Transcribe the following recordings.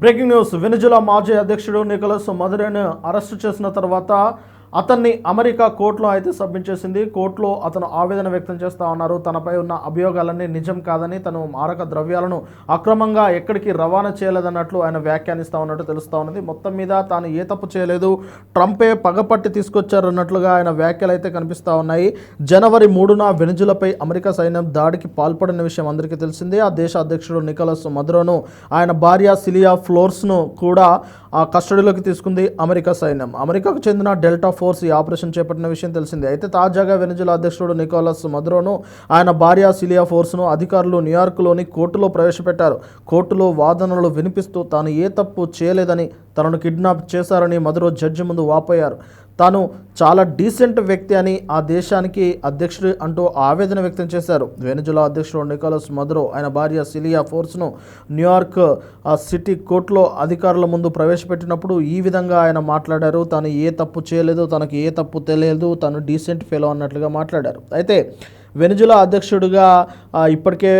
Breaking news. Venezuela మాజీ అధ్యక్షుడు Nicholas మదురోను arrest చేసిన తర్వాత అతన్ని అమెరికా కోర్టులో అయితే సబ్మిట్ చేసింది. కోర్టులో అతను ఆవేదన వ్యక్తం చేస్తూ ఉన్నారు. తనపై ఉన్న అభియోగాలన్నీ నిజం కాదని, తను మారక ద్రవ్యాలను అక్రమంగా ఎక్కడికి రవాణా చేయలేదన్నట్లు ఆయన వ్యాఖ్యానిస్తూ ఉన్నట్టు తెలుస్తూ ఉన్నది. మొత్తం మీద తాను ఏ తప్పు చేయలేదు, ట్రంపే పగపట్టి తీసుకొచ్చారన్నట్లుగా ఆయన వ్యాఖ్యలు అయితే కనిపిస్తూ ఉన్నాయి. జనవరి 3న వెనిజులాపై అమెరికా సైన్యం దాడికి పాల్పడిన విషయం అందరికీ తెలిసిందే. ఆ దేశ అధ్యక్షుడు నికోలస్ మదురోను, ఆయన భార్య సిలియా ఫ్లోర్స్ను కూడా కస్టడీలోకి తీసుకుంది అమెరికా సైన్యం. అమెరికాకు చెందిన డెల్టా ఫోర్స్ ఈ ఆపరేషన్ చేపట్టిన విషయం తెలిసిందే. అయితే తాజాగా వెనిజులా అధ్యక్షుడు నికోలస్ మదురోను, ఆయన భార్య సిలియా ఫోర్స్ను అధికారులు న్యూయార్క్లోని కోర్టులో ప్రవేశపెట్టారు. కోర్టులో వాదనలు వినిపిస్తూ తాను ఏ తప్పు చేయలేదని, తనను కిడ్నాప్ చేశారని మదురో జడ్జి ముందు వాపోయారు. తాను చాలా డీసెంట్ వ్యక్తి అని, ఆ దేశానికి అధ్యక్షుడు అంటూ ఆవేదన వ్యక్తం చేశారు. వెనిజులా అధ్యక్షుడు నికోలస్ మదురో ఆయన భార్య సిలియా ఫోర్స్ను న్యూయార్క్ సిటీ కోర్టులో అధికారుల ముందు ప్రవేశపెట్టినప్పుడు ఈ విధంగా ఆయన మాట్లాడారు. తాను ఏ తప్పు చేయలేదు, తనకు ఏ తప్పు తెలియదు, తను డీసెంట్ ఫెలో అన్నట్లుగా మాట్లాడారు. అయితే వెనిజులా అధ్యక్షుడిగా ఇప్పటికే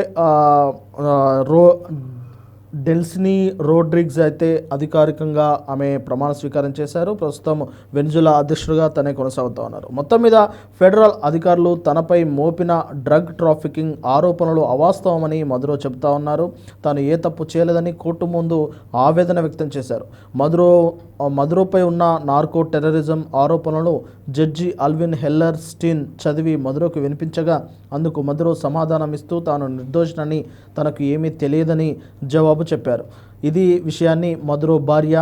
డెల్సినీ రోడ్రిగ్స్ అయితే అధికారికంగా ఆమె ప్రమాణ స్వీకారం చేశారు. ప్రస్తుతం వెనిజులా అధ్యక్షుడిగా తనే కొనసాగుతూ ఉన్నారు. మొత్తం మీద ఫెడరల్ అధికారులు తనపై మోపిన డ్రగ్ ట్రాఫికింగ్ ఆరోపణలు అవాస్తవమని మదురో చెబుతా ఉన్నారు. తాను ఏ తప్పు చేయలేదని కోర్టు ముందు ఆవేదన వ్యక్తం చేశారు. మదురోపై ఉన్న నార్కో టెర్రరిజం ఆరోపణలను జడ్జి అల్విన్ హెల్లర్ స్టీన్ చదివి మదురోకు వినిపించగా, అందుకు మదురో సమాధానమిస్తూ తాను నిర్దోషినని, తనకు ఏమీ తెలియదని జవాబు చెప్పారు. ఇది విషయాన్ని మదురో భార్య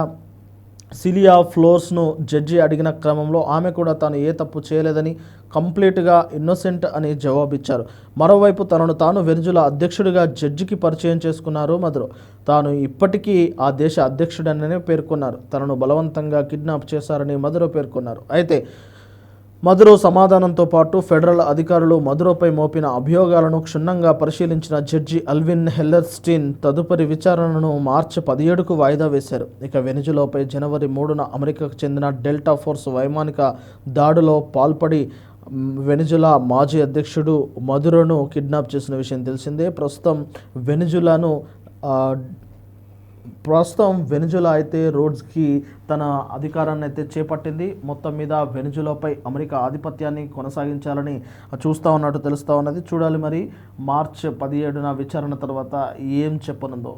సిలియా ఫ్లోర్స్ను జడ్జి అడిగిన క్రమంలో ఆమె కూడా తాను ఏ తప్పు చేయలేదని, కంప్లీట్గా ఇన్నోసెంట్ అని జవాబిచ్చారు. మరోవైపు తనను తాను వెనిజులా అధ్యక్షుడిగా జడ్జికి పరిచయం చేసుకున్నారు మదురో. తాను ఇప్పటికీ ఆ దేశ అధ్యక్షుడని పేర్కొన్నారు. తనను బలవంతంగా కిడ్నాప్ చేశారని మదురో పేర్కొన్నారు. అయితే మదురో సమాధానంతో పాటు ఫెడరల్ అధికారులు మదురోపై మోపిన అభియోగాలను క్షుణ్ణంగా పరిశీలించిన జడ్జి అల్విన్ హెల్లర్ స్టీన్ తదుపరి విచారణను మార్చి 17కు వాయిదా వేశారు. ఇక వెనిజులాపై జనవరి 3న అమెరికాకు చెందిన డెల్టా ఫోర్స్ వైమానిక దాడిలో పాల్పడి వెనిజులా మాజీ అధ్యక్షుడు మదురోను కిడ్నాప్ చేసిన విషయం తెలిసిందే. ప్రస్తుతం వెనిజులా అయితే రోడ్స్కి తన అధికారాన్ని అయితే చేపట్టింది. మొత్తం మీద వెనిజులాపై అమెరికా ఆధిపత్యాన్ని కొనసాగించాలని చూస్తూ ఉన్నట్టు తెలుస్తూ ఉన్నది. చూడాలి మరి మార్చి 17న విచారణ తర్వాత ఏం చెప్పనుందో.